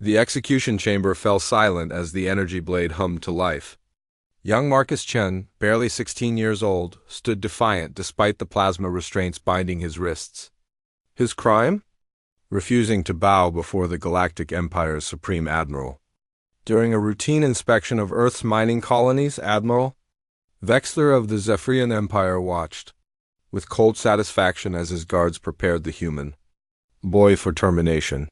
The execution chamber fell silent as the energy blade hummed to life. Young Marcus Chen, barely 16 years old, stood defiant despite the plasma restraints binding his wrists. His crime? Refusing to bow before the Galactic Empire's Supreme Admiral. During a routine inspection of Earth's mining colonies, Admiral Vexler of the Zephyrian Empire watched, with cold satisfaction as his guards prepared the human boy for termination.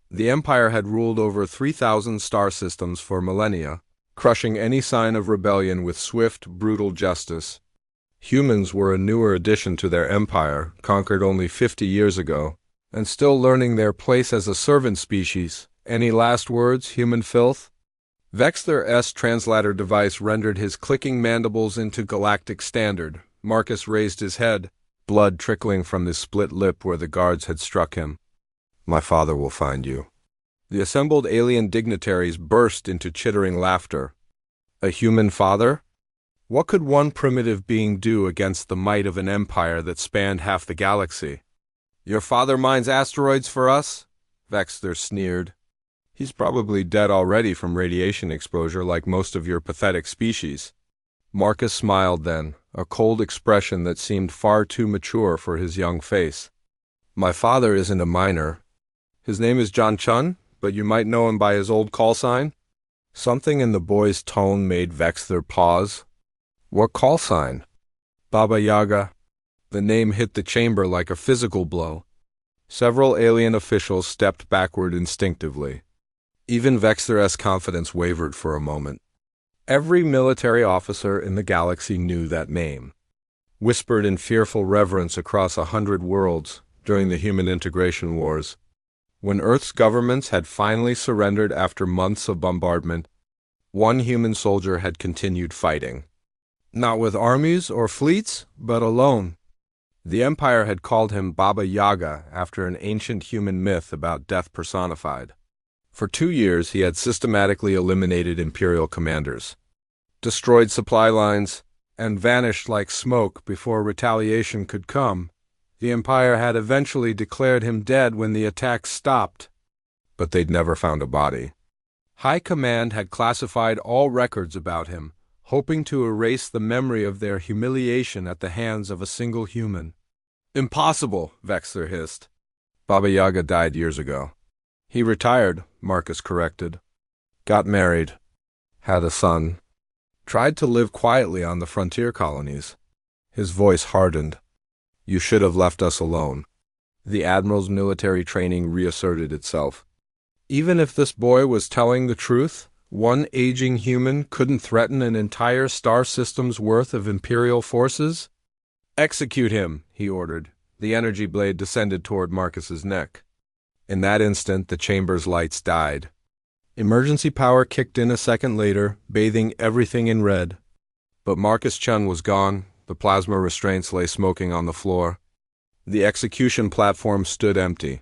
The Empire had ruled over 3,000 star systems for millennia, crushing any sign of rebellion with swift, brutal justice. Humans were a newer addition to their empire, conquered only 50 years ago, and still learning their place as a servant species. Any last words, human filth? Vexler's translator device rendered his clicking mandibles into galactic standard. Marcus raised his head, blood trickling from his split lip where the guards had struck him. My father will find you. The assembled alien dignitaries burst into chittering laughter. A human father? What could one primitive being do against the might of an empire that spanned half the galaxy? Your father mines asteroids for us? Vexler sneered. He's probably dead already from radiation exposure like most of your pathetic species. Marcus smiled then, a cold expression that seemed far too mature for his young face. My father isn't a miner. His name is John Chun, but you might know him by his old call sign? Something in the boy's tone made Vexler pause. What call sign? Baba Yaga. The name hit the chamber like a physical blow. Several alien officials stepped backward instinctively. Even Vexler's confidence wavered for a moment. Every military officer in the galaxy knew that name, whispered in fearful reverence across 100 worlds during the human integration wars. When Earth's governments had finally surrendered after months of bombardment, one human soldier had continued fighting. Not with armies or fleets, but alone. The Empire had called him Baba Yaga after an ancient human myth about death personified. For 2 years he had systematically eliminated Imperial commanders, destroyed supply lines, and vanished like smoke before retaliation could come. The Empire had eventually declared him dead when the attacks stopped, but they'd never found a body. High Command had classified all records about him, hoping to erase the memory of their humiliation at the hands of a single human. Impossible, Vexler hissed. Baba Yaga died years ago. He retired, Marcus corrected. Got married. Had a son. Tried to live quietly on the frontier colonies. His voice hardened. You should have left us alone. The Admiral's military training reasserted itself. Even if this boy was telling the truth, one aging human couldn't threaten an entire star system's worth of Imperial forces? Execute him, he ordered. The energy blade descended toward Marcus's neck. In that instant, the chamber's lights died. Emergency power kicked in a second later, bathing everything in red. But Marcus Chun was gone. The plasma restraints lay smoking on the floor. The execution platform stood empty.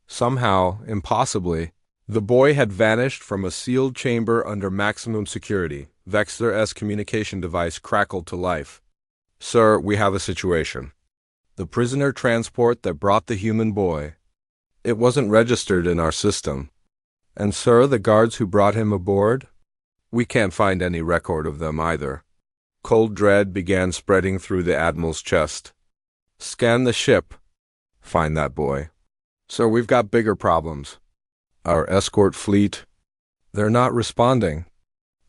Somehow, impossibly, the boy had vanished from a sealed chamber under maximum security. Vexler's communication device crackled to life. Sir, we have a situation. The prisoner transport that brought the human boy. It wasn't registered in our system. And sir, the guards who brought him aboard? We can't find any record of them either. Cold dread began spreading through the Admiral's chest. Scan the ship. Find that boy. Sir, we've got bigger problems. Our escort fleet. They're not responding.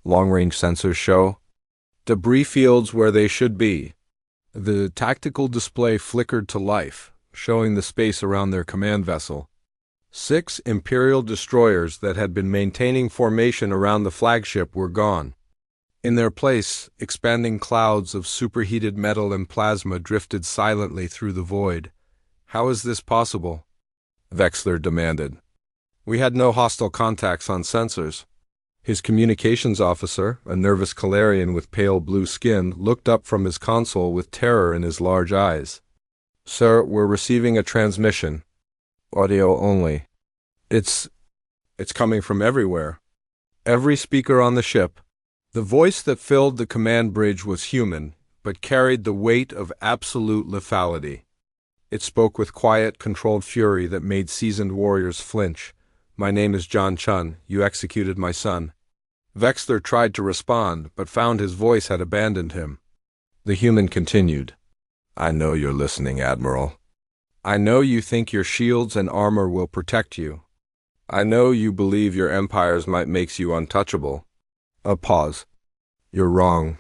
Long-range sensors show debris fields where they should be. The tactical display flickered to life, showing the space around their command vessel. 6 Imperial destroyers that had been maintaining formation around the flagship were gone. In their place, expanding clouds of superheated metal and plasma drifted silently through the void. How is this possible? Vexler demanded. We had no hostile contacts on sensors. His communications officer, a nervous Calarian with pale blue skin, looked up from his console with terror in his large eyes. Sir, we're receiving a transmission. Audio only. It's coming from everywhere. Every speaker on the ship. The voice that filled the command bridge was human, but carried the weight of absolute lethality. It spoke with quiet, controlled fury that made seasoned warriors flinch. My name is John Chun. You executed my son. Vexler tried to respond, but found his voice had abandoned him. The human continued. I know you're listening, Admiral. I know you think your shields and armor will protect you. I know you believe your empire's might makes you untouchable. A pause. You're wrong.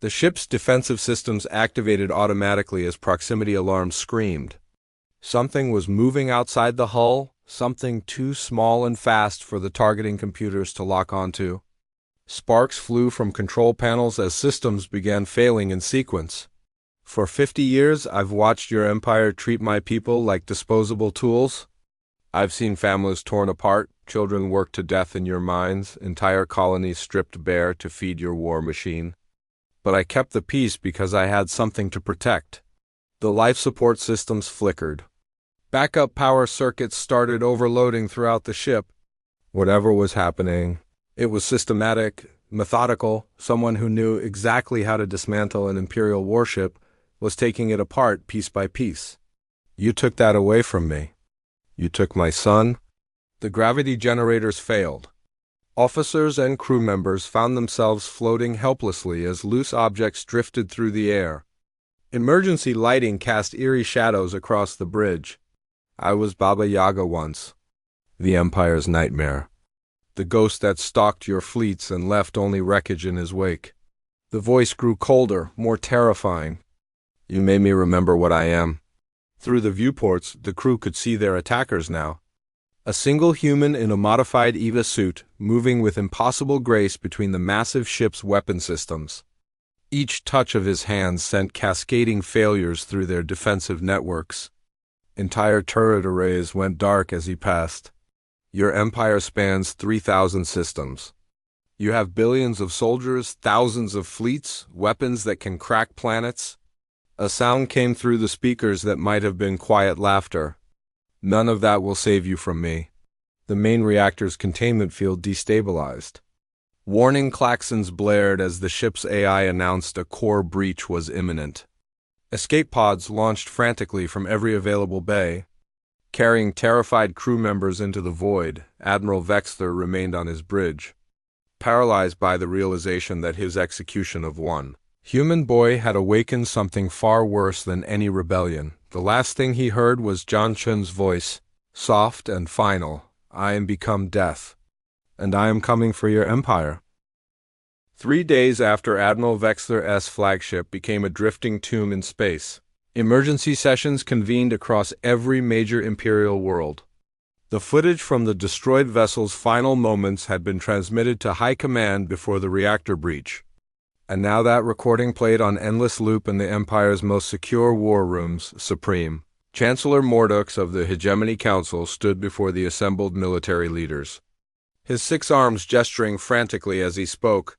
The ship's defensive systems activated automatically as proximity alarms screamed. Something was moving outside the hull, something too small and fast for the targeting computers to lock onto. Sparks flew from control panels as systems began failing in sequence. For 50 years, I've watched your empire treat my people like disposable tools. I've seen families torn apart, children worked to death in your mines, entire colonies stripped bare to feed your war machine. But I kept the peace because I had something to protect. The life support systems flickered. Backup power circuits started overloading throughout the ship. Whatever was happening, it was systematic, methodical. Someone who knew exactly how to dismantle an Imperial warship was taking it apart piece by piece. You took that away from me. You took my son. The gravity generators failed. Officers and crew members found themselves floating helplessly as loose objects drifted through the air. Emergency lighting cast eerie shadows across the bridge. I was Baba Yaga once, the Empire's nightmare, the ghost that stalked your fleets and left only wreckage in his wake. The voice grew colder, more terrifying. You made me remember what I am. Through the viewports, the crew could see their attackers now. A single human in a modified EVA suit, moving with impossible grace between the massive ship's weapon systems. Each touch of his hands sent cascading failures through their defensive networks. Entire turret arrays went dark as he passed. Your empire spans 3,000 systems. You have billions of soldiers, thousands of fleets, weapons that can crack planets. A sound came through the speakers that might have been quiet laughter. None of that will save you from me. The main reactor's containment field destabilized. Warning klaxons blared as the ship's AI announced a core breach was imminent. Escape pods launched frantically from every available bay. Carrying terrified crew members into the void, Admiral Vexler remained on his bridge, paralyzed by the realization that his execution of one human boy had awakened something far worse than any rebellion. The last thing he heard was John Chun's voice, soft and final. I am become death, and I am coming for your empire. 3 days after Admiral Vexler's flagship became a drifting tomb in space, emergency sessions convened across every major Imperial world. The footage from the destroyed vessel's final moments had been transmitted to High Command before the reactor breach. And now that recording played on endless loop in the Empire's most secure war rooms, Supreme. Chancellor Mordux of the Hegemony Council stood before the assembled military leaders, his 6 arms gesturing frantically as he spoke.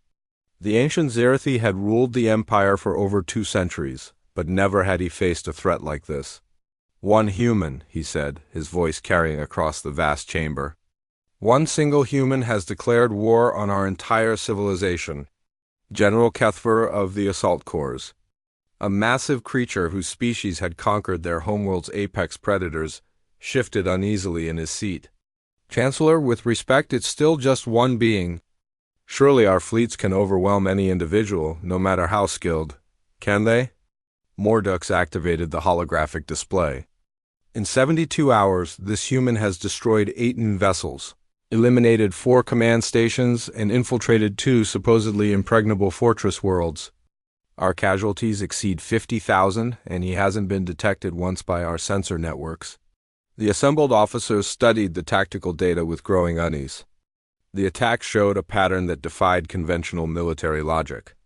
The ancient Zerathi had ruled the Empire for over 2 centuries, but never had he faced a threat like this. One human, he said, his voice carrying across the vast chamber. One single human has declared war on our entire civilization. General Kethfer of the Assault Corps. A massive creature whose species had conquered their homeworld's apex predators, shifted uneasily in his seat. Chancellor, with respect, it's still just one being. Surely our fleets can overwhelm any individual, no matter how skilled. Can they? Mordux activated the holographic display. In 72 hours, this human has destroyed 18 vessels, eliminated 4 command stations, and infiltrated 2 supposedly impregnable fortress worlds. Our casualties exceed 50,000, and he hasn't been detected once by our sensor networks. The assembled officers studied the tactical data with growing unease. The attack showed a pattern that defied conventional military logic.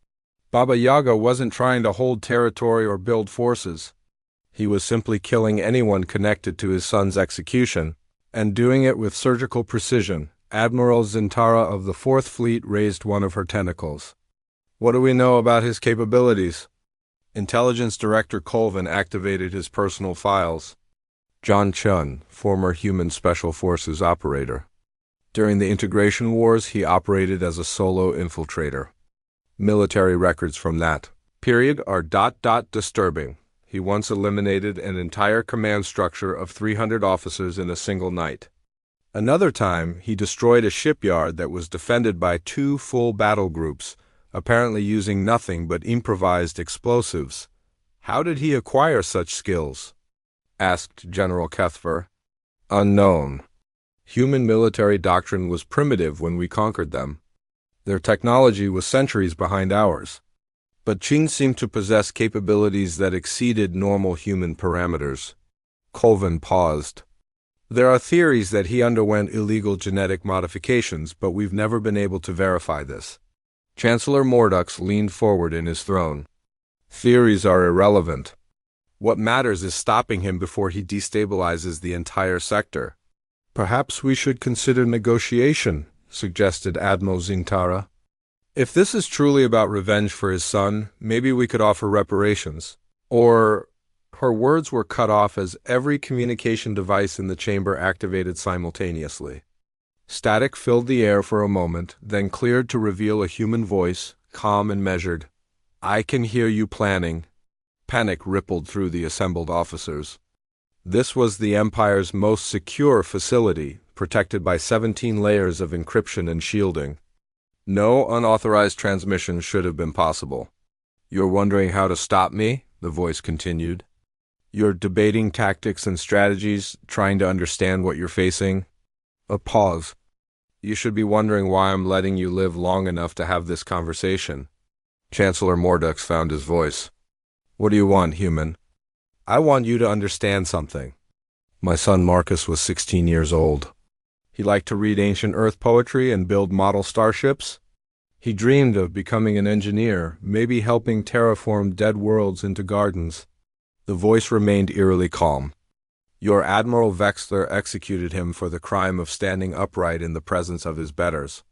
Baba Yaga wasn't trying to hold territory or build forces. He was simply killing anyone connected to his son's execution, and doing it with surgical precision. Admiral Zintara of the 4th Fleet raised one of her tentacles. What do we know about his capabilities? Intelligence Director Colvin activated his personal files. John Chun, former Human Special Forces operator. During the Integration Wars, he operated as a solo infiltrator. Military records from that period are disturbing. He once eliminated an entire command structure of 300 officers in a single night. Another time, he destroyed a shipyard that was defended by two full battle groups, apparently using nothing but improvised explosives. How did he acquire such skills? Asked General Kethver. Unknown. Human military doctrine was primitive when we conquered them. Their technology was centuries behind ours. But Qin seemed to possess capabilities that exceeded normal human parameters. Colvin paused. There are theories that he underwent illegal genetic modifications, but we've never been able to verify this. Chancellor Mordux leaned forward in his throne. Theories are irrelevant. What matters is stopping him before he destabilizes the entire sector. Perhaps we should consider negotiation, suggested Admiral Zintara. If this is truly about revenge for his son, maybe we could offer reparations. Or... Her words were cut off as every communication device in the chamber activated simultaneously. Static filled the air for a moment, then cleared to reveal a human voice, calm and measured. I can hear you planning. Panic rippled through the assembled officers. This was the Empire's most secure facility, protected by 17 layers of encryption and shielding. No unauthorized transmission should have been possible. You're wondering how to stop me? The voice continued. You're debating tactics and strategies, trying to understand what you're facing. A pause. You should be wondering why I'm letting you live long enough to have this conversation. Chancellor Mordux found his voice. What do you want, human? I want you to understand something. My son Marcus was 16 years old. He liked to read ancient Earth poetry and build model starships. He dreamed of becoming an engineer, maybe helping terraform dead worlds into gardens. The voice remained eerily calm. Your Admiral Vexler executed him for the crime of standing upright in the presence of his betters.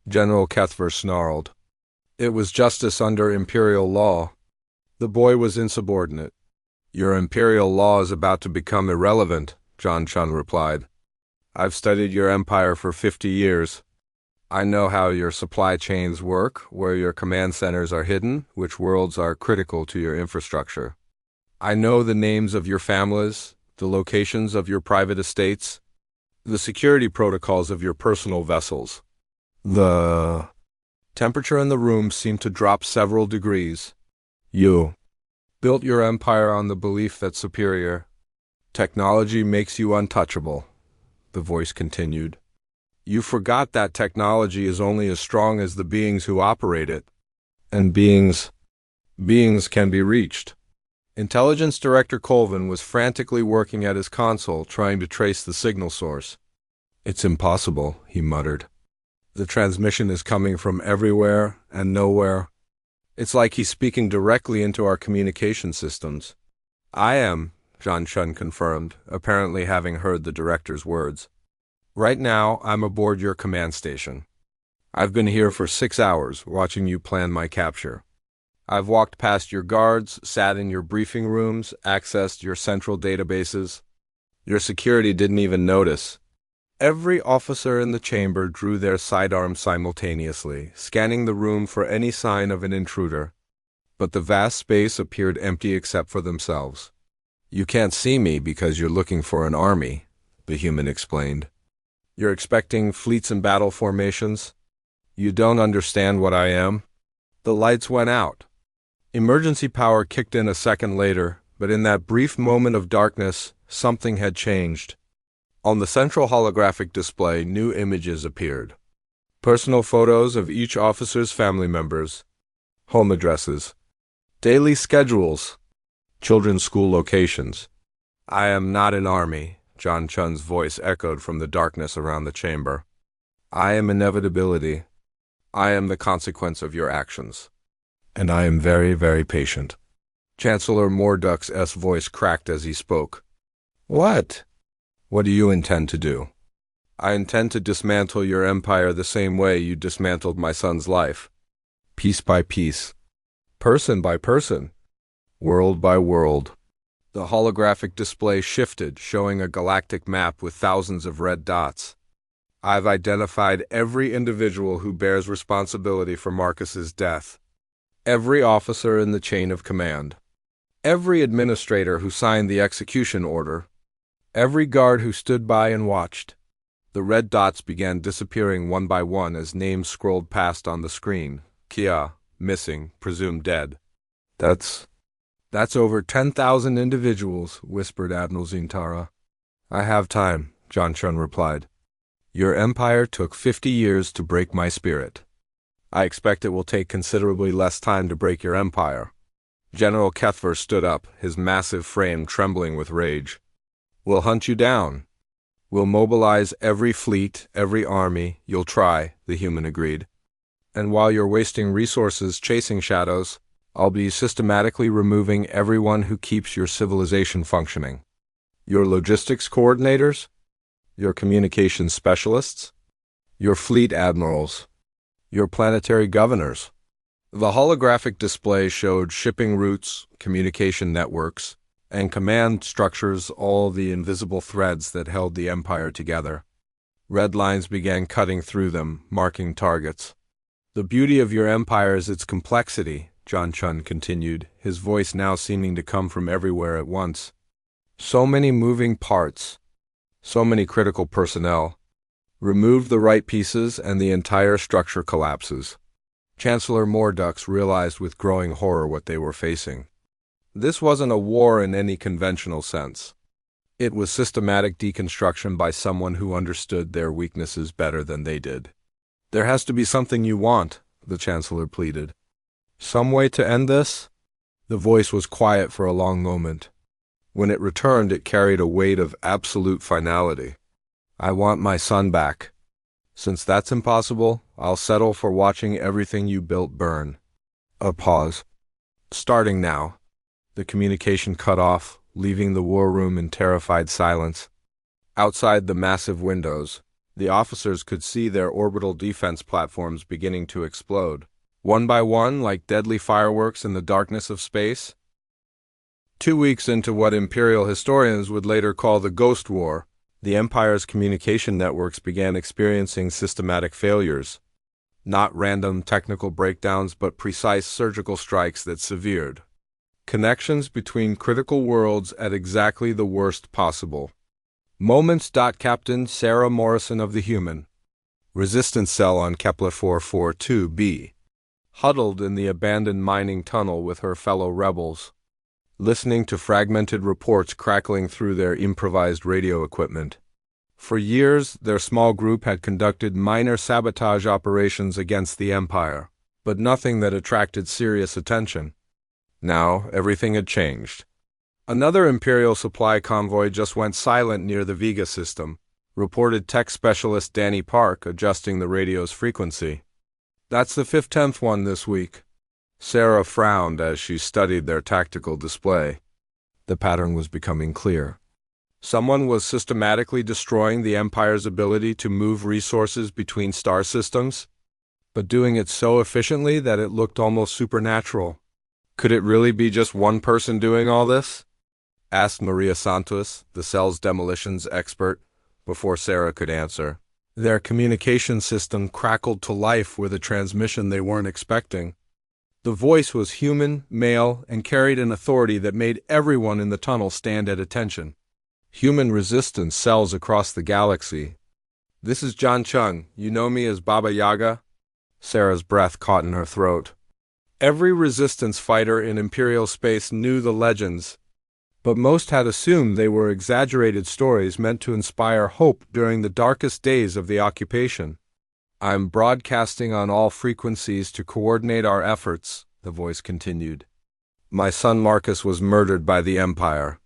General Kethver snarled. It was justice under imperial law. The boy was insubordinate. Your imperial law is about to become irrelevant, John Chun replied. I've studied your empire for 50 years. I know how your supply chains work, where your command centers are hidden, which worlds are critical to your infrastructure. I know the names of your families, the locations of your private estates, the security protocols of your personal vessels. The temperature in the room seemed to drop several degrees. You built your empire on the belief that superior technology makes you untouchable, the voice continued. You forgot that technology is only as strong as the beings who operate it. And beings can be reached. Intelligence Director Colvin was frantically working at his console, trying to trace the signal source. It's impossible, he muttered. The transmission is coming from everywhere and nowhere. It's like he's speaking directly into our communication systems. I am, John Chun confirmed, apparently having heard the director's words. Right now, I'm aboard your command station. I've been here for 6 hours, watching you plan my capture. I've walked past your guards, sat in your briefing rooms, accessed your central databases. Your security didn't even notice. Every officer in the chamber drew their sidearms simultaneously, scanning the room for any sign of an intruder. But the vast space appeared empty except for themselves. You can't see me because you're looking for an army, the human explained. You're expecting fleets and battle formations? You don't understand what I am? The lights went out. Emergency power kicked in a second later, but in that brief moment of darkness, something had changed. On the central holographic display, new images appeared. Personal photos of each officer's family members, home addresses, daily schedules, children's school locations. I am not an army, John Chun's voice echoed from the darkness around the chamber. I am inevitability. I am the consequence of your actions. And I am very, very patient. Chancellor Mordux's voice cracked as he spoke. What? What do you intend to do? I intend to dismantle your empire the same way you dismantled my son's life. Piece by piece. Person by person. World by world. The holographic display shifted, showing a galactic map with thousands of red dots. I've identified every individual who bears responsibility for Marcus's death. Every officer in the chain of command. Every administrator who signed the execution order. Every guard who stood by and watched. The red dots began disappearing one by one as names scrolled past on the screen. Kia, missing, presumed dead. That's over 10,000 individuals, whispered Admiral Zintara. I have time, John Chun replied. Your empire took 50 years to break my spirit. I expect it will take considerably less time to break your empire. General Kethver stood up, his massive frame trembling with rage. We'll hunt you down. We'll mobilize every fleet, every army. You'll try, the human agreed. And while you're wasting resources chasing shadows, I'll be systematically removing everyone who keeps your civilization functioning. Your logistics coordinators? Your communications specialists? Your fleet admirals? Your planetary governors? The holographic display showed shipping routes, communication networks, and command structures, all the invisible threads that held the Empire together. Red lines began cutting through them, marking targets. The beauty of your empire is its complexity, John Chun continued, his voice now seeming to come from everywhere at once. So many moving parts, so many critical personnel. Remove the right pieces and the entire structure collapses. Chancellor Mordux realized with growing horror what they were facing. This wasn't a war in any conventional sense. It was systematic deconstruction by someone who understood their weaknesses better than they did. There has to be something you want, the Chancellor pleaded. Some way to end this? The voice was quiet for a long moment. When it returned, it carried a weight of absolute finality. I want my son back. Since that's impossible, I'll settle for watching everything you built burn. A pause. Starting now. The communication cut off, leaving the war room in terrified silence. Outside the massive windows, the officers could see their orbital defense platforms beginning to explode, one by one like deadly fireworks in the darkness of space. 2 weeks into what Imperial historians would later call the Ghost War, the Empire's communication networks began experiencing systematic failures. Not random technical breakdowns, but precise surgical strikes that severed connections between critical worlds at exactly the worst possible moments. Captain Sarah Morrison of the Human Resistance Cell on Kepler 442b, huddled in the abandoned mining tunnel with her fellow rebels, listening to fragmented reports crackling through their improvised radio equipment. For years, their small group had conducted minor sabotage operations against the Empire, but nothing that attracted serious attention. Now, everything had changed. Another Imperial supply convoy just went silent near the Vega system, reported tech specialist Danny Park, adjusting the radio's frequency. That's the 10th one this week. Sarah frowned as she studied their tactical display. The pattern was becoming clear. Someone was systematically destroying the Empire's ability to move resources between star systems, but doing it so efficiently that it looked almost supernatural. Could it really be just one person doing all this? Asked Maria Santos, the cell's demolitions expert, before Sarah could answer. Their communication system crackled to life with a transmission they weren't expecting. The voice was human, male, and carried an authority that made everyone in the tunnel stand at attention. Human resistance cells across the galaxy. This is John Chung. You know me as Baba Yaga? Sarah's breath caught in her throat. Every resistance fighter in Imperial space knew the legends, but most had assumed they were exaggerated stories meant to inspire hope during the darkest days of the occupation. I'm broadcasting on all frequencies to coordinate our efforts, the voice continued. My son Marcus was murdered by the Empire.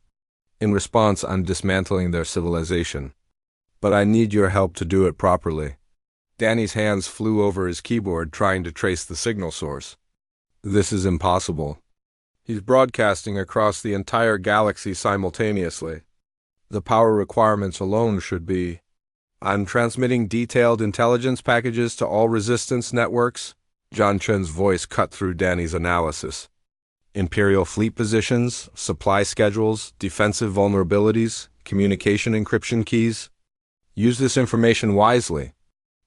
In response, I'm dismantling their civilization. But I need your help to do it properly. Danny's hands flew over his keyboard, trying to trace the signal source. This is impossible. He's broadcasting across the entire galaxy simultaneously. The power requirements alone should be... I'm transmitting detailed intelligence packages to all resistance networks. John Chun's voice cut through Danny's analysis. Imperial fleet positions, supply schedules, defensive vulnerabilities, communication encryption keys. Use this information wisely.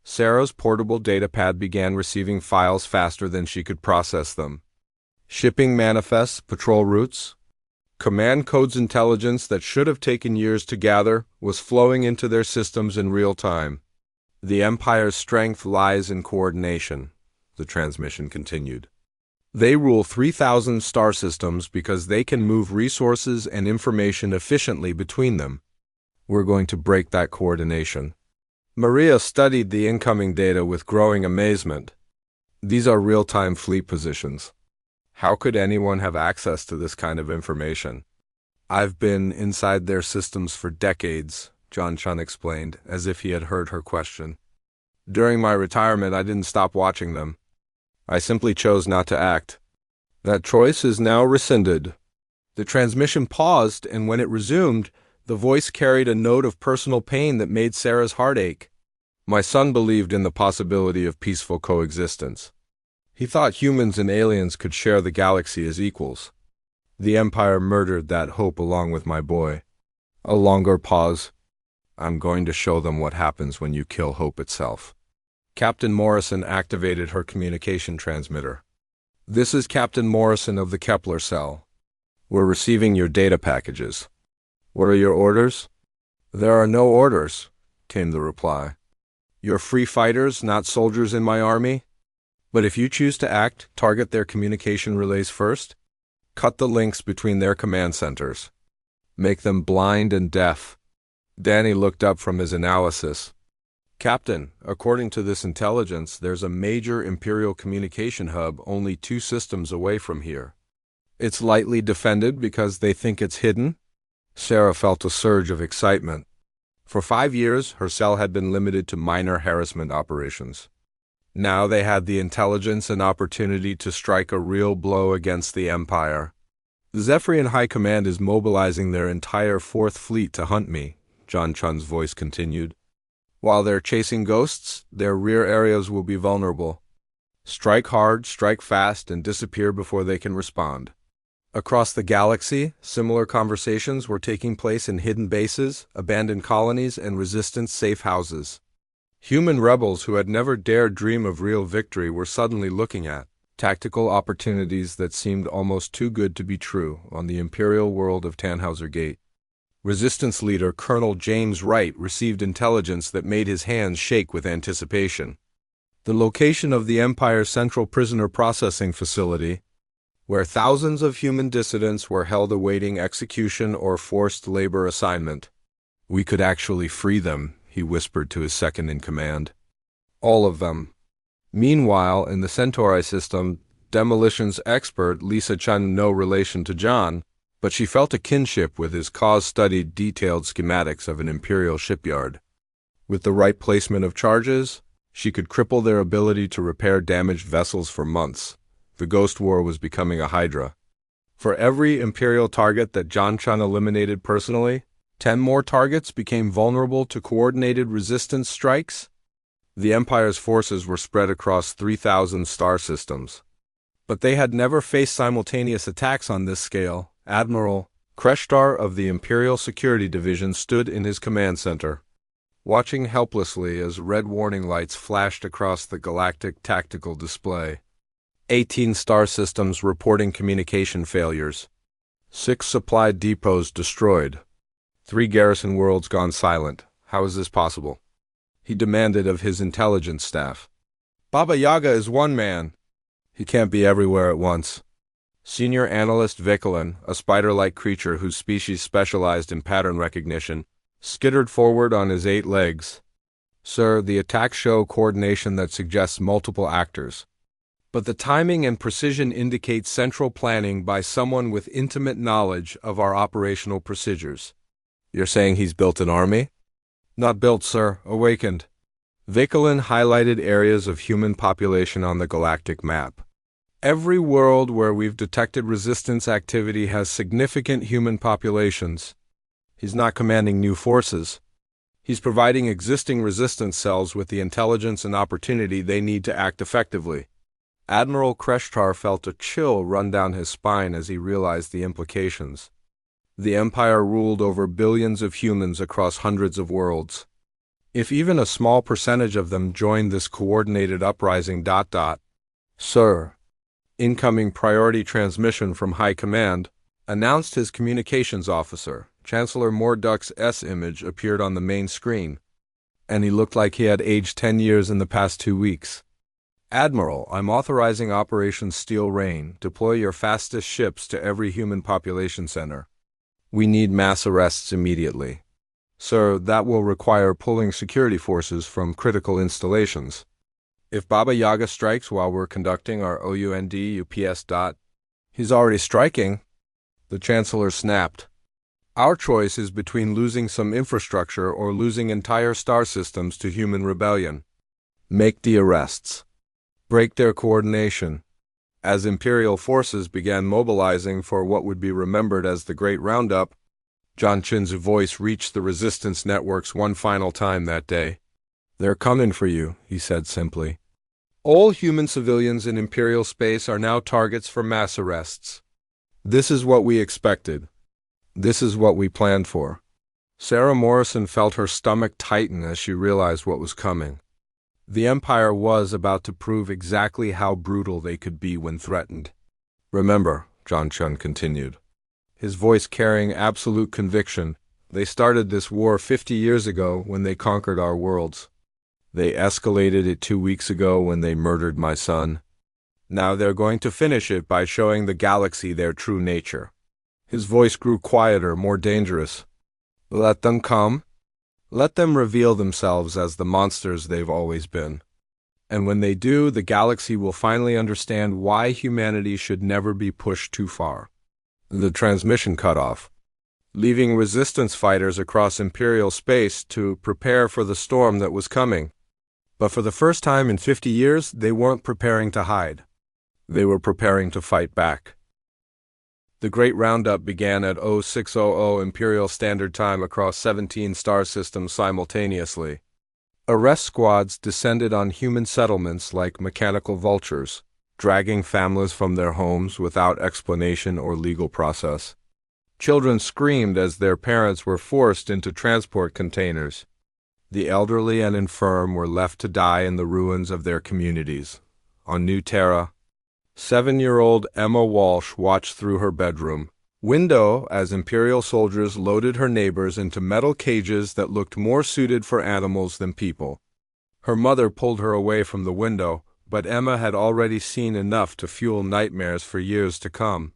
Sarah's portable datapad began receiving files faster than she could process them. Shipping manifests, patrol routes. Command codes intelligence that should have taken years to gather was flowing into their systems in real time. The Empire's strength lies in coordination, the transmission continued. They rule 3,000 star systems because they can move resources and information efficiently between them. We're going to break that coordination. Maria studied the incoming data with growing amazement. These are real-time fleet positions. How could anyone have access to this kind of information? I've been inside their systems for decades, John Chun explained, as if he had heard her question. During my retirement, I didn't stop watching them. I simply chose not to act. That choice is now rescinded. The transmission paused, and when it resumed, the voice carried a note of personal pain that made Sarah's heart ache. My son believed in the possibility of peaceful coexistence. He thought humans and aliens could share the galaxy as equals. The Empire murdered that hope along with my boy. A longer pause. I'm going to show them what happens when you kill hope itself. Captain Morrison activated her communication transmitter. This is Captain Morrison of the Kepler cell. We're receiving your data packages. What are your orders? There are no orders, came the reply. You're free fighters, not soldiers in my army? But if you choose to act, target their communication relays first. Cut the links between their command centers. Make them blind and deaf. Danny looked up from his analysis. Captain, according to this intelligence, there's a major Imperial communication hub only 2 systems away from here. It's lightly defended because they think it's hidden? Sarah felt a surge of excitement. For 5 years, her cell had been limited to minor harassment operations. Now they had the intelligence and opportunity to strike a real blow against the Empire. The Zephyrian High Command is mobilizing their entire 4th Fleet to hunt me, John Chun's voice continued. While they're chasing ghosts, their rear areas will be vulnerable. Strike hard, strike fast, and disappear before they can respond. Across the galaxy, similar conversations were taking place in hidden bases, abandoned colonies, and resistance safe houses. Human rebels who had never dared dream of real victory were suddenly looking at tactical opportunities that seemed almost too good to be true on the Imperial world of Tannhauser Gate. Resistance leader Colonel James Wright received intelligence that made his hands shake with anticipation. The location of the Empire's Central Prisoner Processing Facility, where thousands of human dissidents were held awaiting execution or forced labor assignment. We could actually free them, he whispered to his second-in-command. All of them. Meanwhile, in the Centauri system, demolitions expert Lisa Chun, no relation to John, but she felt a kinship with his cause-studied detailed schematics of an Imperial shipyard. With the right placement of charges, she could cripple their ability to repair damaged vessels for months. The Ghost War was becoming a hydra. For every Imperial target that John Chun eliminated personally, 10 more targets became vulnerable to coordinated resistance strikes. The Empire's forces were spread across 3,000 star systems. But they had never faced simultaneous attacks on this scale. Admiral Kreshtar of the Imperial Security Division stood in his command center, watching helplessly as red warning lights flashed across the Galactic tactical display. 18 star systems reporting communication failures. 6 supply depots destroyed. 3 garrison worlds gone silent. How is this possible? He demanded of his intelligence staff. Baba Yaga is one man. He can't be everywhere at once. Senior Analyst Vikalin, a spider-like creature whose species specialized in pattern recognition, skittered forward on his 8 legs. Sir, the attacks show coordination that suggests multiple actors. But the timing and precision indicate central planning by someone with intimate knowledge of our operational procedures. You're saying he's built an army? Not built, sir. Awakened. Vikalin highlighted areas of human population on the galactic map. Every world where we've detected resistance activity has significant human populations. He's not commanding new forces. He's providing existing resistance cells with the intelligence and opportunity they need to act effectively. Admiral Kreshtar felt a chill run down his spine as he realized the implications. The Empire ruled over billions of humans across hundreds of worlds. If even a small percentage of them joined this coordinated uprising... Sir, incoming priority transmission from High Command, announced his communications officer. Chancellor Morduk's S image appeared on the main screen. and he looked like he had aged 10 years in the past 2 weeks. Admiral, I'm authorizing Operation Steel Rain. Deploy your fastest ships to every human population center. We need mass arrests immediately. Sir, that will require pulling security forces from critical installations. If Baba Yaga strikes while we're conducting our OUND. He's already striking. The Chancellor snapped. Our choice is between losing some infrastructure or losing entire star systems to human rebellion. Make the arrests. Break their coordination. As Imperial forces began mobilizing for what would be remembered as the Great Roundup, John Chin's voice reached the resistance networks one final time that day. They're coming for you, he said simply. All human civilians in Imperial space are now targets for mass arrests. This is what we expected. This is what we planned for. Sarah Morrison felt her stomach tighten as she realized what was coming. The Empire was about to prove exactly how brutal they could be when threatened. Remember, John Chun continued, his voice carrying absolute conviction, they started this war 50 years ago when they conquered our worlds. They escalated it 2 weeks ago when they murdered my son. Now they're going to finish it by showing the galaxy their true nature. His voice grew quieter, more dangerous. Let them come. Let them reveal themselves as the monsters they've always been. And when they do, the galaxy will finally understand why humanity should never be pushed too far. The transmission cut off, leaving resistance fighters across Imperial space to prepare for the storm that was coming. But for the first time in 50 years, they weren't preparing to hide. They were preparing to fight back. The Great Roundup began at 0600 Imperial Standard Time across 17 star systems simultaneously. Arrest squads descended on human settlements like mechanical vultures, dragging families from their homes without explanation or legal process. Children screamed as their parents were forced into transport containers. The elderly and infirm were left to die in the ruins of their communities. On New Terra, 7-year-old Emma Walsh watched through her bedroom window as Imperial soldiers loaded her neighbors into metal cages that looked more suited for animals than people. Her mother pulled her away from the window, but Emma had already seen enough to fuel nightmares for years to come.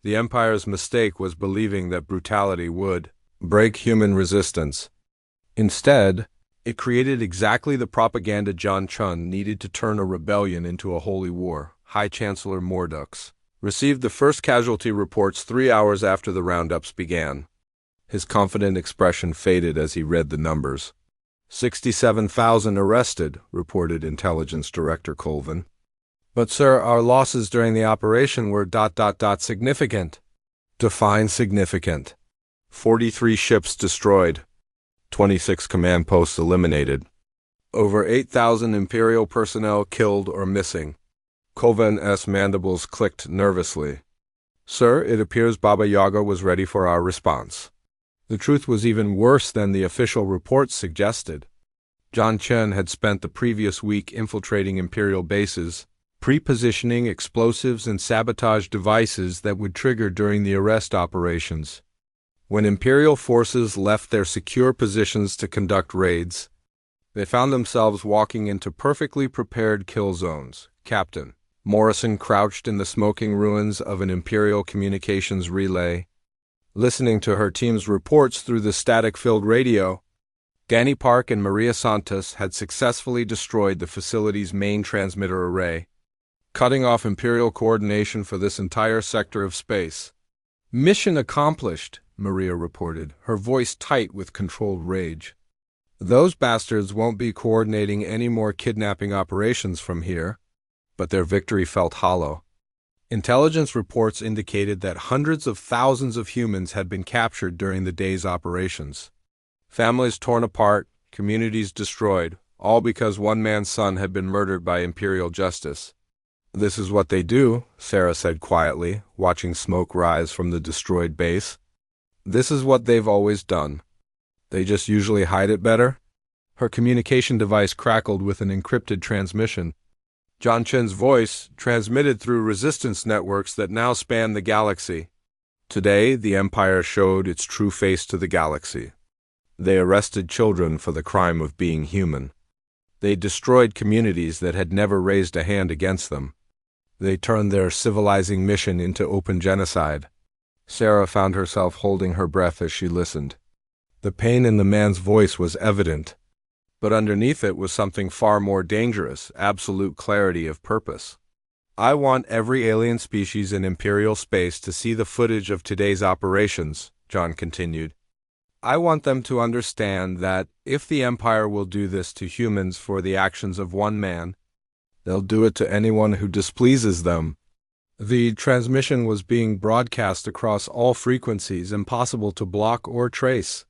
The Empire's mistake was believing that brutality would break human resistance. Instead, it created exactly the propaganda John Chun needed to turn a rebellion into a holy war. High Chancellor Mordux received the first casualty reports 3 hours after the roundups began. His confident expression faded as he read the numbers. 67,000 arrested, reported Intelligence Director Colvin. But sir, our losses during the operation were ... significant. Define significant. 43 ships destroyed. 26 command posts eliminated. Over 8,000 Imperial personnel killed or missing. Colvin's mandibles clicked nervously. Sir, it appears Baba Yaga was ready for our response. The truth was even worse than the official reports suggested. John Chen had spent the previous week infiltrating Imperial bases, pre-positioning explosives and sabotage devices that would trigger during the arrest operations. When Imperial forces left their secure positions to conduct raids, they found themselves walking into perfectly prepared kill zones. Captain Morrison crouched in the smoking ruins of an Imperial communications relay, listening to her team's reports through the static-filled radio. Danny Park and Maria Santos had successfully destroyed the facility's main transmitter array, cutting off Imperial coordination for this entire sector of space. Mission accomplished, Maria reported, her voice tight with controlled rage. Those bastards won't be coordinating any more kidnapping operations from here. But their victory felt hollow. Intelligence reports indicated that hundreds of thousands of humans had been captured during the day's operations. Families torn apart, communities destroyed, all because one man's son had been murdered by Imperial justice. This is what they do, Sarah said quietly, watching smoke rise from the destroyed base. This is what they've always done. They just usually hide it better. Her communication device crackled with an encrypted transmission. John Chen's voice transmitted through resistance networks that now span the galaxy. Today, the Empire showed its true face to the galaxy. They arrested children for the crime of being human. They destroyed communities that had never raised a hand against them. They turned their civilizing mission into open genocide. Sarah found herself holding her breath as she listened. The pain in the man's voice was evident, but underneath it was something far more dangerous: absolute clarity of purpose. I want every alien species in Imperial space to see the footage of today's operations, John continued. I want them to understand that if the Empire will do this to humans for the actions of one man, they'll do it to anyone who displeases them. The transmission was being broadcast across all frequencies, impossible to block or trace.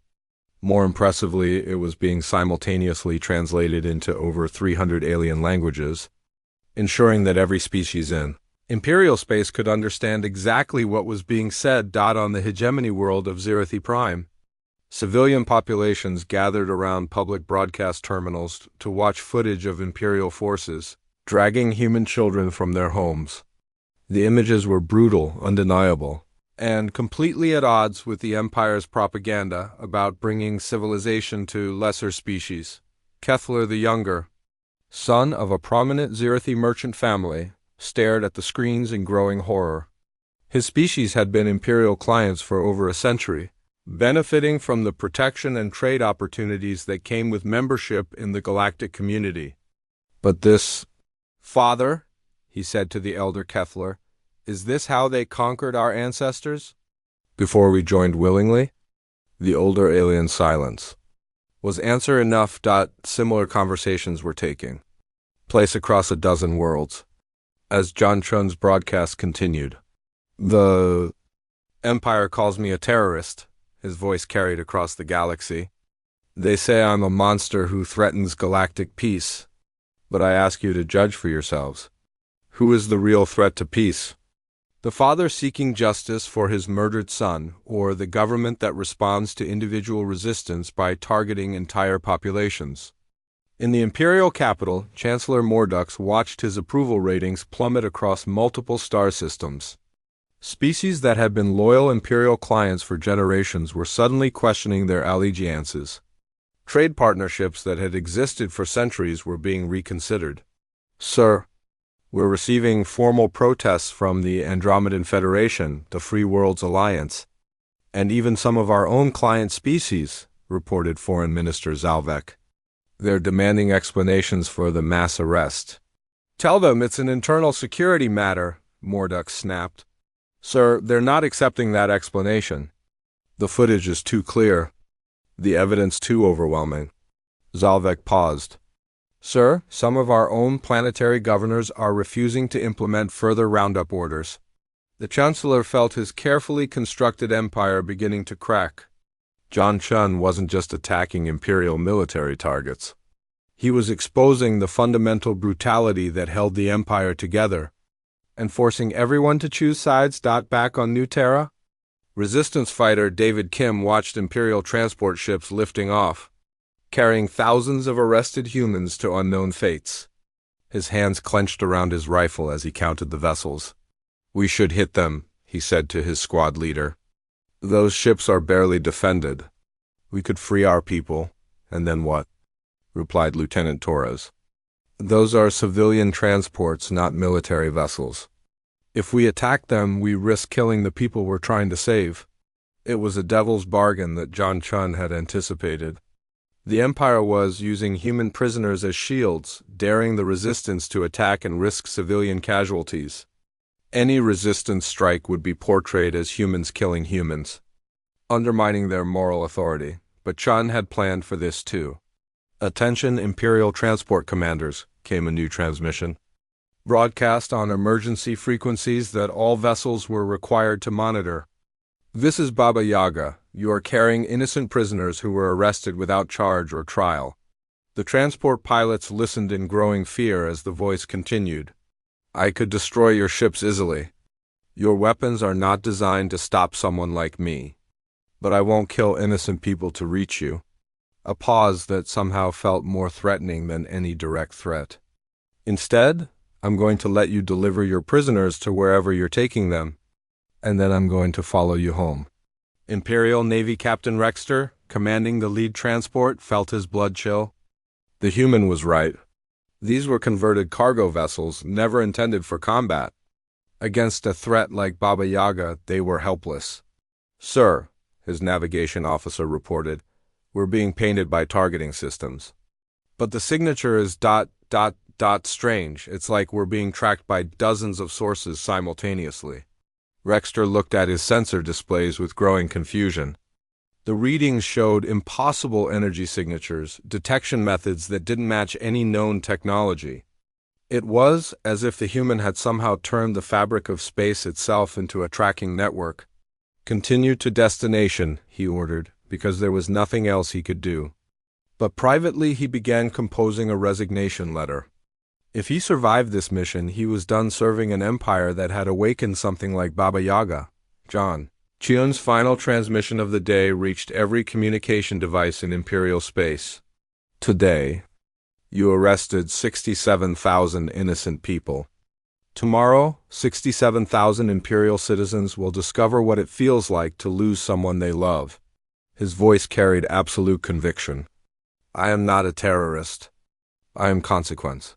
More impressively, it was being simultaneously translated into over 300 alien languages, ensuring that every species in Imperial space could understand exactly what was being said. On the hegemony world of Zirithi Prime, civilian populations gathered around public broadcast terminals to watch footage of Imperial forces dragging human children from their homes. The images were brutal, undeniable, and completely at odds with the Empire's propaganda about bringing civilization to lesser species. Kethler the Younger, son of a prominent Zirithi merchant family, stared at the screens in growing horror. His species had been Imperial clients for over a century, benefiting from the protection and trade opportunities that came with membership in the Galactic community. But this, "Father," he said to the elder Kethler, "is this how they conquered our ancestors? Before we joined willingly?" The older alien's silence was answer enough. Similar conversations were taking place across a dozen worlds. As John Chun's broadcast continued, "The Empire calls me a terrorist," his voice carried across the galaxy. "They say I'm a monster who threatens galactic peace. But I ask you to judge for yourselves. Who is the real threat to peace? The father seeking justice for his murdered son, or the government that responds to individual resistance by targeting entire populations?" In the Imperial capital, Chancellor Mordux watched his approval ratings plummet across multiple star systems. Species that had been loyal Imperial clients for generations were suddenly questioning their allegiances. Trade partnerships that had existed for centuries were being reconsidered. "Sir, we're receiving formal protests from the Andromedan Federation, the Free Worlds Alliance, and even some of our own client species," reported Foreign Minister Zalvek. "They're demanding explanations for the mass arrest." "Tell them it's an internal security matter," Mordux snapped. "Sir, they're not accepting that explanation. The footage is too clear. The evidence too overwhelming." Zalvek paused. "Sir, some of our own planetary governors are refusing to implement further roundup orders." The Chancellor felt his carefully constructed empire beginning to crack. John Chun wasn't just attacking Imperial military targets. He was exposing the fundamental brutality that held the Empire together, and forcing everyone to choose sides. Back on New Terra, Resistance fighter David Kim watched Imperial transport ships lifting off, carrying thousands of arrested humans to unknown fates. His hands clenched around his rifle as he counted the vessels. "We should hit them," he said to his squad leader. "Those ships are barely defended. We could free our people, and then what?" replied Lieutenant Torres. "Those are civilian transports, not military vessels. If we attack them, we risk killing the people we're trying to save." It was a devil's bargain that John Chun had anticipated. The Empire was using human prisoners as shields, daring the resistance to attack and risk civilian casualties. Any resistance strike would be portrayed as humans killing humans, undermining their moral authority. But Chun had planned for this too. "Attention Imperial transport commanders," came a new transmission. Broadcast on emergency frequencies that all vessels were required to monitor. "This is Baba Yaga. You are carrying innocent prisoners who were arrested without charge or trial." The transport pilots listened in growing fear as the voice continued. "I could destroy your ships easily. Your weapons are not designed to stop someone like me. But I won't kill innocent people to reach you." A pause that somehow felt more threatening than any direct threat. "Instead, I'm going to let you deliver your prisoners to wherever you're taking them, and then I'm going to follow you home." Imperial Navy Captain Rexter, commanding the lead transport, felt his blood chill. The human was right. These were converted cargo vessels, never intended for combat. Against a threat like Baba Yaga, they were helpless. "Sir," his navigation officer reported, "we're being painted by targeting systems. But the signature is ... strange. It's like we're being tracked by dozens of sources simultaneously." Rexter looked at his sensor displays with growing confusion. The readings showed impossible energy signatures, detection methods that didn't match any known technology. It was as if the human had somehow turned the fabric of space itself into a tracking network. "Continue to destination," he ordered, because there was nothing else he could do. But privately he began composing a resignation letter. If he survived this mission, he was done serving an empire that had awakened something like Baba Yaga. John Chun's final transmission of the day reached every communication device in Imperial space. "Today, you arrested 67,000 innocent people. Tomorrow, 67,000 Imperial citizens will discover what it feels like to lose someone they love." His voice carried absolute conviction. "I am not a terrorist. I am consequence.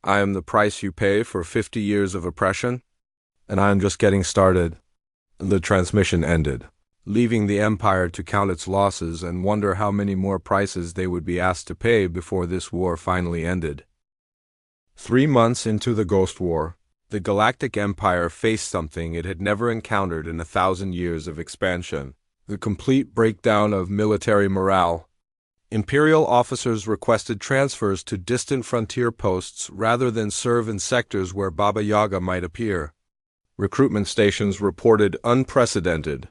I am the price you pay for 50 years of oppression, and I am just getting started." The transmission ended, leaving the Empire to count its losses and wonder how many more prices they would be asked to pay before this war finally ended. 3 months into the Ghost War, the Galactic Empire faced something it had never encountered in 1,000 years of expansion: the complete breakdown of military morale. Imperial officers requested transfers to distant frontier posts rather than serve in sectors where Baba Yaga might appear. Recruitment stations reported unprecedented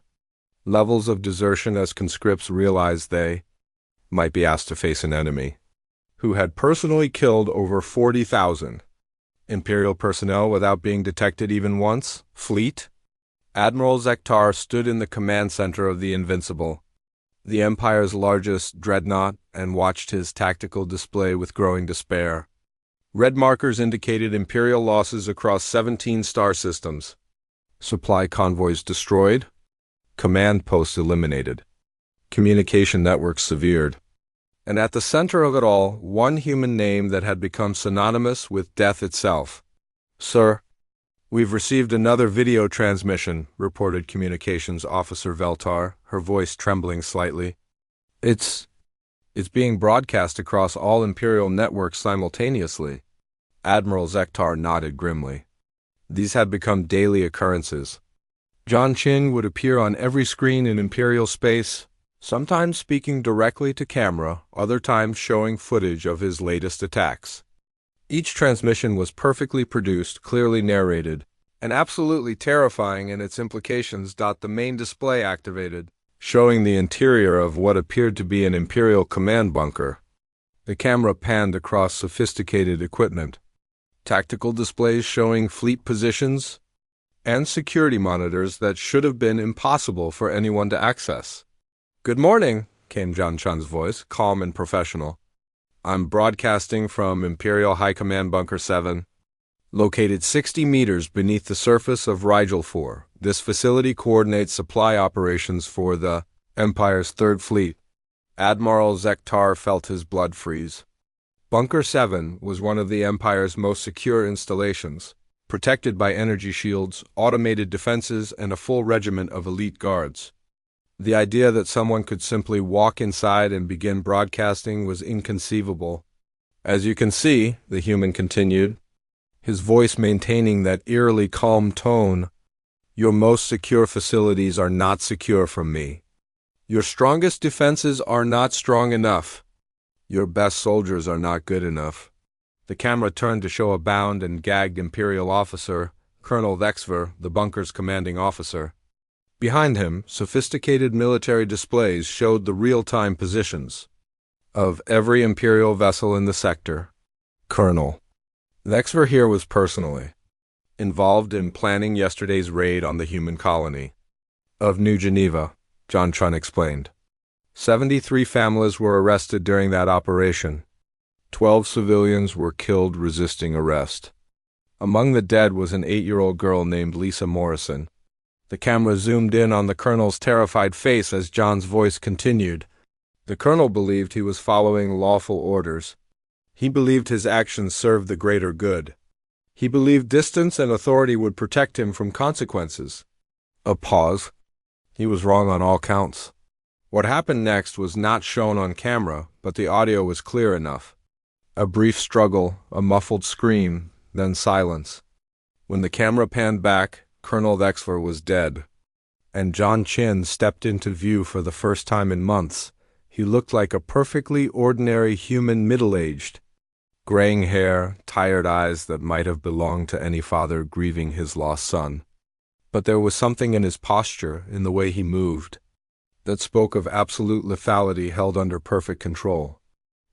levels of desertion as conscripts realized they might be asked to face an enemy who had personally killed over 40,000 Imperial personnel without being detected even once. Fleet. Admiral Zektar stood in the command center of the Invincible, the Empire's largest dreadnought, and watched his tactical display with growing despair. Red markers indicated Imperial losses across 17 star systems. Supply convoys destroyed. Command posts eliminated. Communication networks severed. And at the center of it all, one human name that had become synonymous with death itself. "Sir, we've received another video transmission," reported Communications Officer Veltar, her voice trembling slightly. It's being broadcast across all Imperial networks simultaneously." Admiral Zektar nodded grimly. These had become daily occurrences. John Chin would appear on every screen in Imperial space, sometimes speaking directly to camera, other times showing footage of his latest attacks. Each transmission was perfectly produced, clearly narrated, and absolutely terrifying in its implications. The main display activated, showing the interior of what appeared to be an Imperial command bunker. The camera panned across sophisticated equipment, tactical displays showing fleet positions, and security monitors that should have been impossible for anyone to access. "Good morning," came John Chun's voice, calm and professional. "I'm broadcasting from Imperial High Command Bunker 7, located 60 meters beneath the surface of Rigel 4. This facility coordinates supply operations for the Empire's Third Fleet." Admiral Zektar felt his blood freeze. Bunker 7 was one of the Empire's most secure installations, protected by energy shields, automated defenses, and a full regiment of elite guards. The idea that someone could simply walk inside and begin broadcasting was inconceivable. "As you can see," the human continued, his voice maintaining that eerily calm tone, "your most secure facilities are not secure from me. Your strongest defenses are not strong enough. Your best soldiers are not good enough." The camera turned to show a bound and gagged Imperial officer, Colonel Vexver, the bunker's commanding officer. Behind him, sophisticated military displays showed the real-time positions of every Imperial vessel in the sector. Colonel Vexver here was personally involved in planning yesterday's raid on the human colony of New Geneva, John Chun explained. 73 families were arrested during that operation. 12 civilians were killed resisting arrest. Among the dead was an 8-year-old girl named Lisa Morrison. The camera zoomed in on the colonel's terrified face as John's voice continued. The colonel believed he was following lawful orders. He believed his actions served the greater good. He believed distance and authority would protect him from consequences. A pause. He was wrong on all counts. What happened next was not shown on camera, but the audio was clear enough. A brief struggle, a muffled scream, then silence. When the camera panned back, Colonel Wexler was dead. And John Chin stepped into view for the first time in months. He looked like a perfectly ordinary human, middle-aged. Graying hair, tired eyes that might have belonged to any father grieving his lost son. But there was something in his posture, in the way he moved, that spoke of absolute lethality held under perfect control.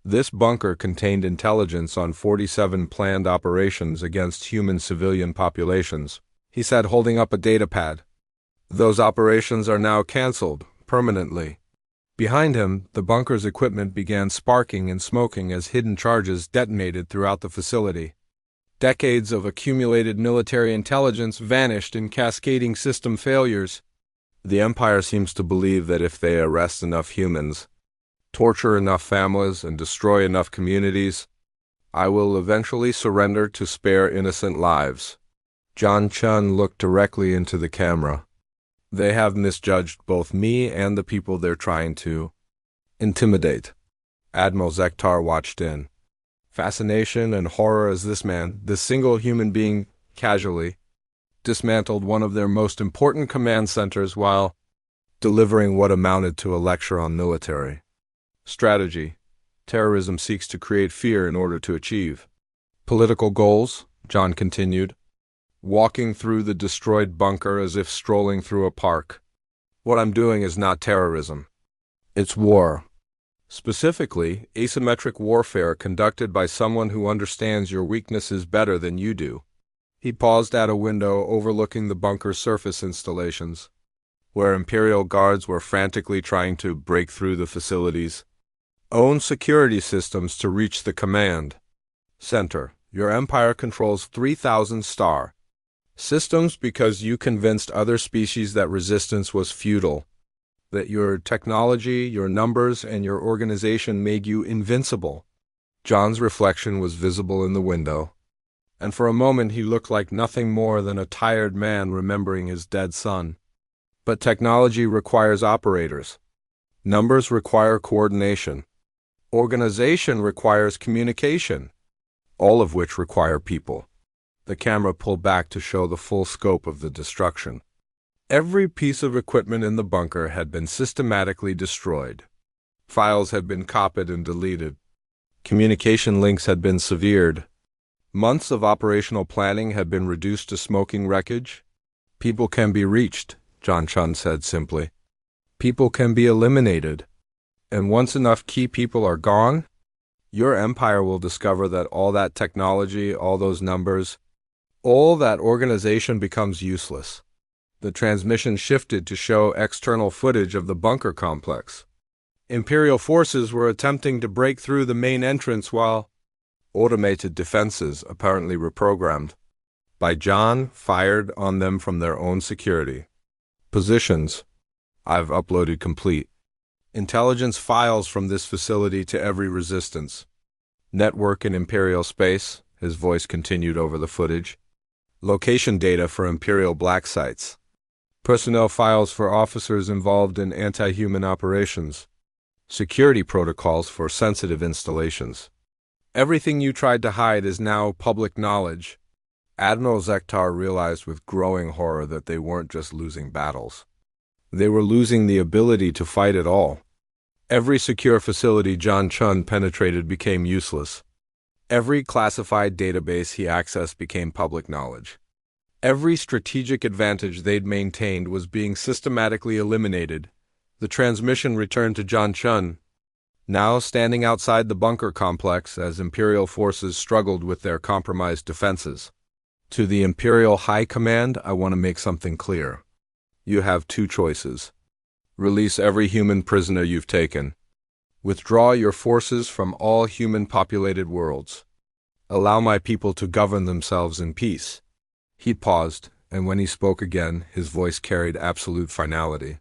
This bunker contained intelligence on 47 planned operations against human civilian populations, he said, holding up a datapad. Those operations are now cancelled, permanently. Behind him, the bunker's equipment began sparking and smoking as hidden charges detonated throughout the facility. Decades of accumulated military intelligence vanished in cascading system failures. The Empire seems to believe that if they arrest enough humans, torture enough families, and destroy enough communities, I will eventually surrender to spare innocent lives. John Chun looked directly into the camera. They have misjudged both me and the people they're trying to intimidate. Admiral Zektar watched in fascination and horror as this man, this single human being, casually dismantled one of their most important command centers while delivering what amounted to a lecture on military strategy. Terrorism seeks to create fear in order to achieve political goals, John continued, walking through the destroyed bunker as if strolling through a park. What I'm doing is not terrorism. It's war. Specifically, asymmetric warfare conducted by someone who understands your weaknesses better than you do. He paused at a window overlooking the bunker's surface installations, where Imperial guards were frantically trying to break through the facility's own security systems to reach the command center. Your Empire controls 3,000 star systems because you convinced other species that resistance was futile, that your technology, your numbers, and your organization made you invincible. John's reflection was visible in the window, and for a moment he looked like nothing more than a tired man remembering his dead son. But technology requires operators. Numbers require coordination. Organization requires communication, all of which require people. The camera pulled back to show the full scope of the destruction. Every piece of equipment in the bunker had been systematically destroyed. Files had been copied and deleted. Communication links had been severed. Months of operational planning had been reduced to smoking wreckage. People can be reached, John Chun said simply. People can be eliminated. And once enough key people are gone, your Empire will discover that all that technology, all those numbers, all that organization becomes useless. The transmission shifted to show external footage of the bunker complex. Imperial forces were attempting to break through the main entrance while automated defenses, apparently reprogrammed by John, fired on them from their own security positions. I've uploaded complete intelligence files from this facility to every resistance network in Imperial space, his voice continued over the footage. Location data for Imperial black sites. Personnel files for officers involved in anti-human operations. Security protocols for sensitive installations. Everything you tried to hide is now public knowledge. Admiral Zektar realized with growing horror that they weren't just losing battles. They were losing the ability to fight at all. Every secure facility John Chun penetrated became useless. Every classified database he accessed became public knowledge. Every strategic advantage they'd maintained was being systematically eliminated. The transmission returned to John Chun, now standing outside the bunker complex as Imperial forces struggled with their compromised defenses. To the Imperial High Command, I want to make something clear. You have two choices. Release every human prisoner you've taken. Withdraw your forces from all human-populated worlds. Allow my people to govern themselves in peace. He paused, and when he spoke again, his voice carried absolute finality.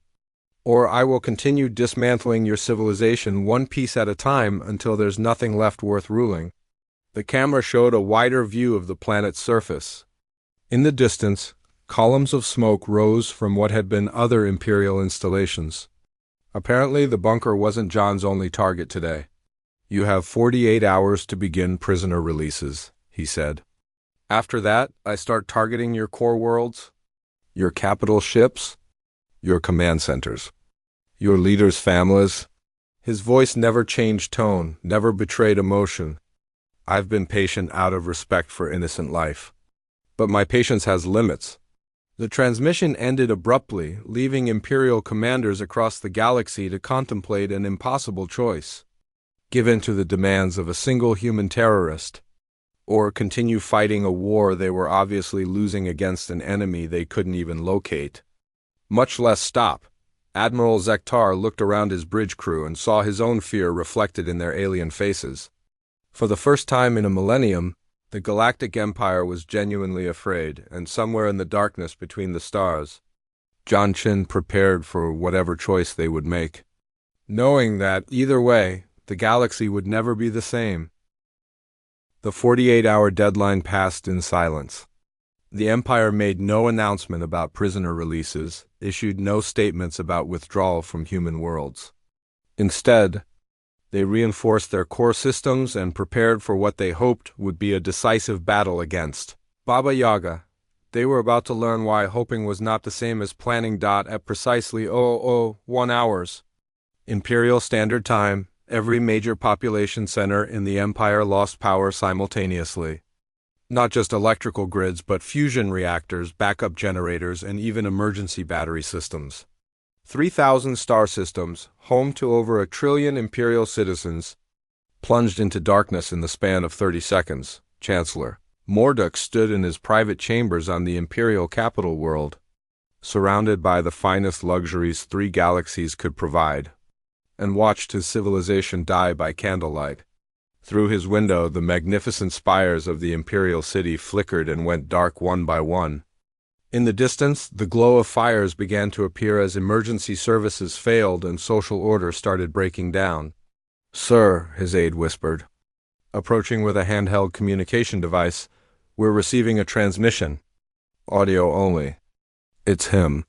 or I will continue dismantling your civilization one piece at a time until there's nothing left worth ruling. The camera showed a wider view of the planet's surface. In the distance, columns of smoke rose from what had been other Imperial installations. Apparently, the bunker wasn't John's only target today. You have 48 hours to begin prisoner releases, he said. After that, I start targeting your core worlds, your capital ships, your command centers, your leaders' families. His voice never changed tone, never betrayed emotion. I've been patient out of respect for innocent life. But my patience has limits. The transmission ended abruptly, leaving Imperial commanders across the galaxy to contemplate an impossible choice. Give in to the demands of a single human terrorist, or continue fighting a war they were obviously losing against an enemy they couldn't even locate. Much less stop. Admiral Zektar looked around his bridge crew and saw his own fear reflected in their alien faces. For the first time in a millennium, the Galactic Empire was genuinely afraid, and somewhere in the darkness between the stars, John Chin prepared for whatever choice they would make, knowing that, either way, the galaxy would never be the same. The 48-hour deadline passed in silence. The Empire made no announcement about prisoner releases, issued no statements about withdrawal from human worlds. Instead, they reinforced their core systems and prepared for what they hoped would be a decisive battle against Baba Yaga. They were about to learn why hoping was not the same as planning. At precisely 0001 hours, Imperial Standard Time, every major population center in the Empire lost power simultaneously. Not just electrical grids, but fusion reactors, backup generators, and even emergency battery systems. 3,000 star systems, home to over 1 trillion Imperial citizens, plunged into darkness in the span of 30 seconds. Chancellor Morduk stood in his private chambers on the Imperial capital world, surrounded by the finest luxuries 3 galaxies could provide, and watched his civilization die by candlelight. Through his window, the magnificent spires of the Imperial city flickered and went dark one by one. In the distance, the glow of fires began to appear as emergency services failed and social order started breaking down. "Sir," his aide whispered, approaching with a handheld communication device, "we're receiving a transmission. Audio only." "It's him."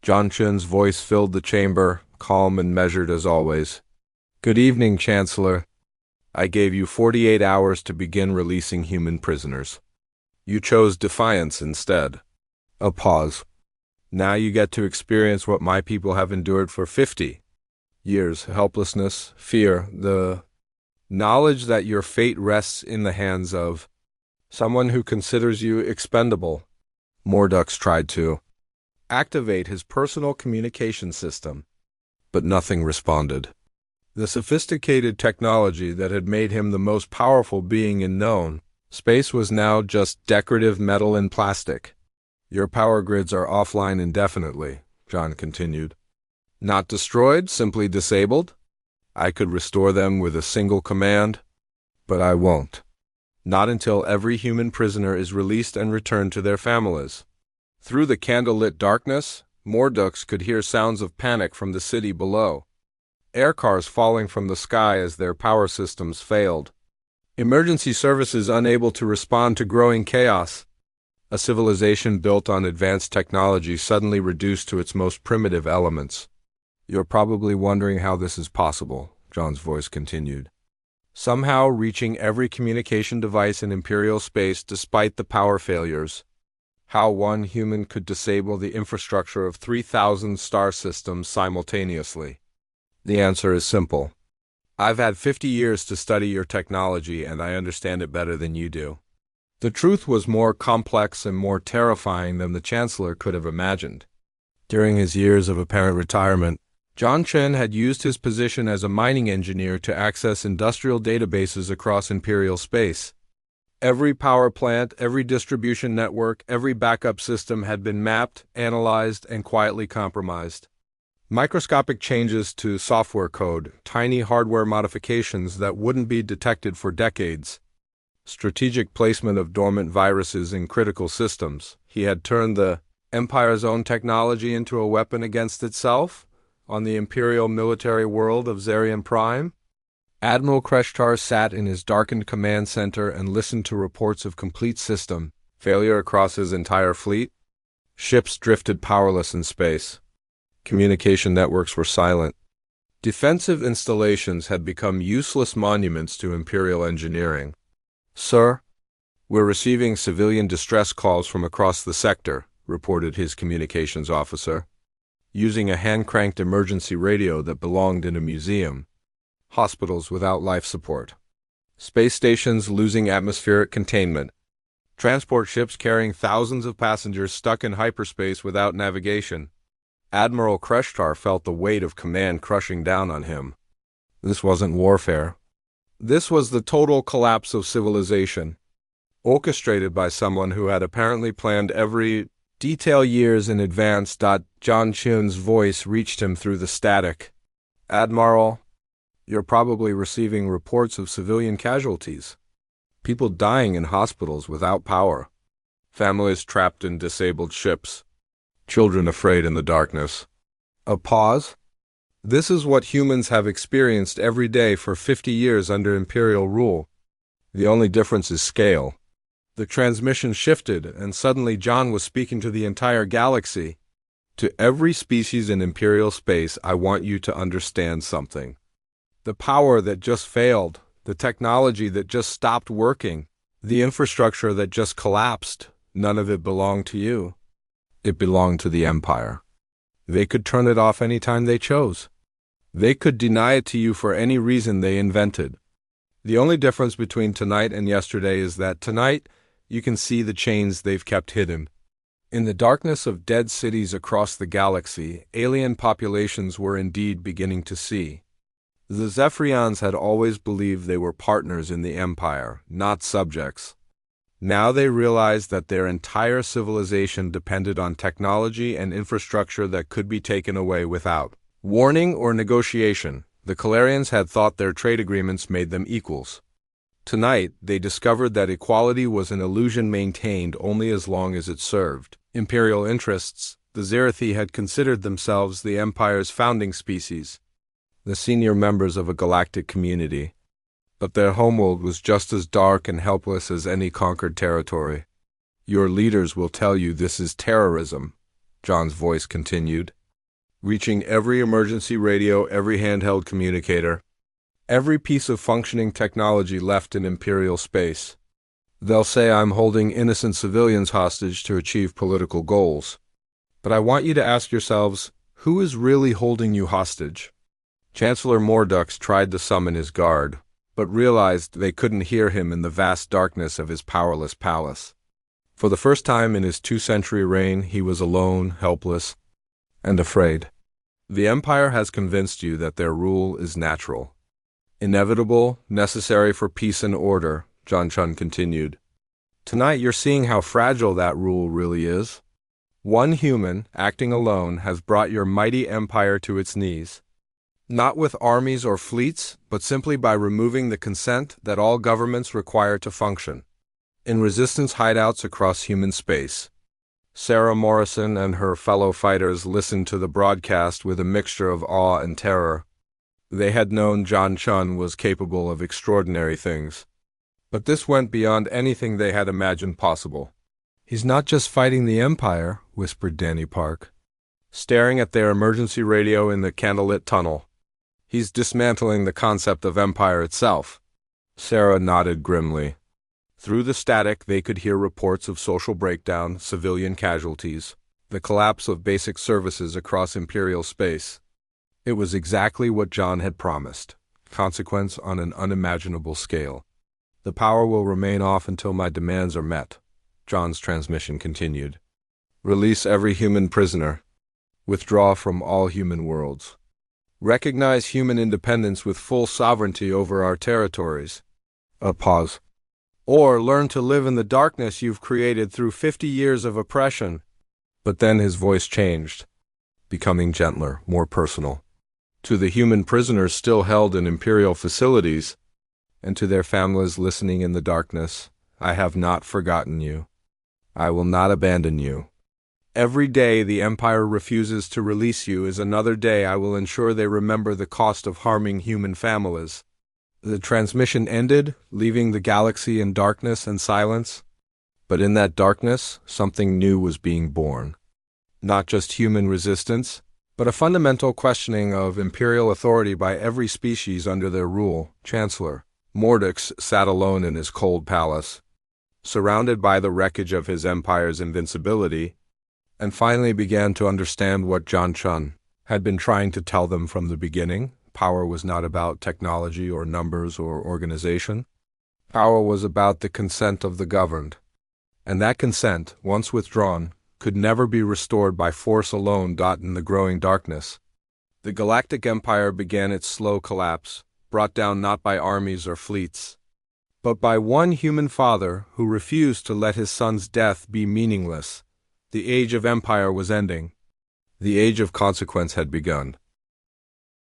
John Chin's voice filled the chamber, calm and measured as always. "Good evening, Chancellor. I gave you 48 hours to begin releasing human prisoners. You chose defiance instead." A pause. "Now you get to experience what my people have endured for 50 years. Helplessness, fear, the knowledge that your fate rests in the hands of someone who considers you expendable." Mordux tried to activate his personal communication system, but nothing responded. The sophisticated technology that had made him the most powerful being in known space was now just decorative metal and plastic. "Your power grids are offline indefinitely," John continued. "Not destroyed, simply disabled. I could restore them with a single command, but I won't. Not until every human prisoner is released and returned to their families." Through the candlelit darkness, Mordux could hear sounds of panic from the city below. Aircars falling from the sky as their power systems failed. Emergency services unable to respond to growing chaos. A civilization built on advanced technology suddenly reduced to its most primitive elements. "You're probably wondering how this is possible," John's voice continued. "Somehow reaching every communication device in Imperial space despite the power failures. How one human could disable the infrastructure of 3,000 star systems simultaneously. The answer is simple. I've had 50 years to study your technology, and I understand it better than you do." The truth was more complex and more terrifying than the Chancellor could have imagined. During his years of apparent retirement, John Chen had used his position as a mining engineer to access industrial databases across Imperial space. Every power plant, every distribution network, every backup system had been mapped, analyzed, and quietly compromised. Microscopic changes to software code, tiny hardware modifications that wouldn't be detected for decades. Strategic placement of dormant viruses in critical systems. He had turned the Empire's own technology into a weapon against itself? on the Imperial military world of Zarian Prime? Admiral Kreshtar sat in his darkened command center and listened to reports of complete system failure across his entire fleet. Ships drifted powerless in space. Communication networks were silent. Defensive installations had become useless monuments to Imperial engineering. "Sir, we're receiving civilian distress calls from across the sector," reported his communications officer, using a hand-cranked emergency radio that belonged in a museum. Hospitals without life support. Space stations losing atmospheric containment. Transport ships carrying thousands of passengers stuck in hyperspace without navigation. Admiral Kreshtar felt the weight of command crushing down on him. This wasn't warfare. This was the total collapse of civilization, orchestrated by someone who had apparently planned every detail years in advance. John Chun's voice reached him through the static. "Admiral, you're probably receiving reports of civilian casualties. People dying in hospitals without power. Families trapped in disabled ships. Children afraid in the darkness." A pause. "This is what humans have experienced every day for 50 years under Imperial rule. The only difference is scale." The transmission shifted, and suddenly John was speaking to the entire galaxy. "To every species in Imperial space, I want you to understand something. The power that just failed, the technology that just stopped working, the infrastructure that just collapsed, none of it belonged to you. It belonged to the Empire. They could turn it off any time they chose. They could deny it to you for any reason they invented. The only difference between tonight and yesterday is that tonight you can see the chains they've kept hidden." In the darkness of dead cities across the galaxy, alien populations were indeed beginning to see. The Zephyrians had always believed they were partners in the Empire, not subjects. Now they realized that their entire civilization depended on technology and infrastructure that could be taken away without warning or negotiation. The Calarians had thought their trade agreements made them equals. Tonight, they discovered that equality was an illusion maintained only as long as it served Imperial interests. The Zerathi had considered themselves the Empire's founding species, the senior members of a galactic community. But their homeworld was just as dark and helpless as any conquered territory. "Your leaders will tell you this is terrorism," John's voice continued, reaching every emergency radio, every handheld communicator, every piece of functioning technology left in Imperial space. "They'll say I'm holding innocent civilians hostage to achieve political goals. But I want you to ask yourselves, who is really holding you hostage?" Chancellor Mordux tried to summon his guard, but realized they couldn't hear him in the vast darkness of his powerless palace. For the first time in his 2-century reign, he was alone, helpless, and afraid. "The Empire has convinced you that their rule is natural, inevitable, necessary for peace and order," John Chun continued. "Tonight you're seeing how fragile that rule really is. One human, acting alone, has brought your mighty empire to its knees. Not with armies or fleets, but simply by removing the consent that all governments require to function. In resistance hideouts across human space." Sarah Morrison and her fellow fighters listened to the broadcast with a mixture of awe and terror. They had known John Chun was capable of extraordinary things, but this went beyond anything they had imagined possible. "He's not just fighting the Empire," whispered Danny Park, staring at their emergency radio in the candlelit tunnel. "He's dismantling the concept of empire itself." Sarah nodded grimly. Through the static, they could hear reports of social breakdown, civilian casualties, the collapse of basic services across Imperial space. It was exactly what John had promised, consequence on an unimaginable scale. "The power will remain off until my demands are met," John's transmission continued. "Release every human prisoner. Withdraw from all human worlds. Recognize human independence with full sovereignty over our territories." A pause. "Or learn to live in the darkness you've created through 50 years of oppression." But then his voice changed, becoming gentler, more personal. "To the human prisoners still held in Imperial facilities, and to their families listening in the darkness, I have not forgotten you. I will not abandon you. Every day the Empire refuses to release you is another day I will ensure they remember the cost of harming human families. The transmission ended, leaving the galaxy in darkness and silence. But in that darkness, something new was being born. Not just human resistance, but a fundamental questioning of imperial authority by every species under their rule. Chancellor Mordix sat alone in his cold palace, surrounded by the wreckage of his empire's invincibility, and finally began to understand what John Chun had been trying to tell them from the beginning. Power was not about technology or numbers or organization. Power was about the consent of the governed. And that consent, once withdrawn, could never be restored by force alone. In the growing darkness, the Galactic Empire began its slow collapse, brought down not by armies or fleets, but by one human father who refused to let his son's death be meaningless. The age of empire was ending. The age of consequence had begun.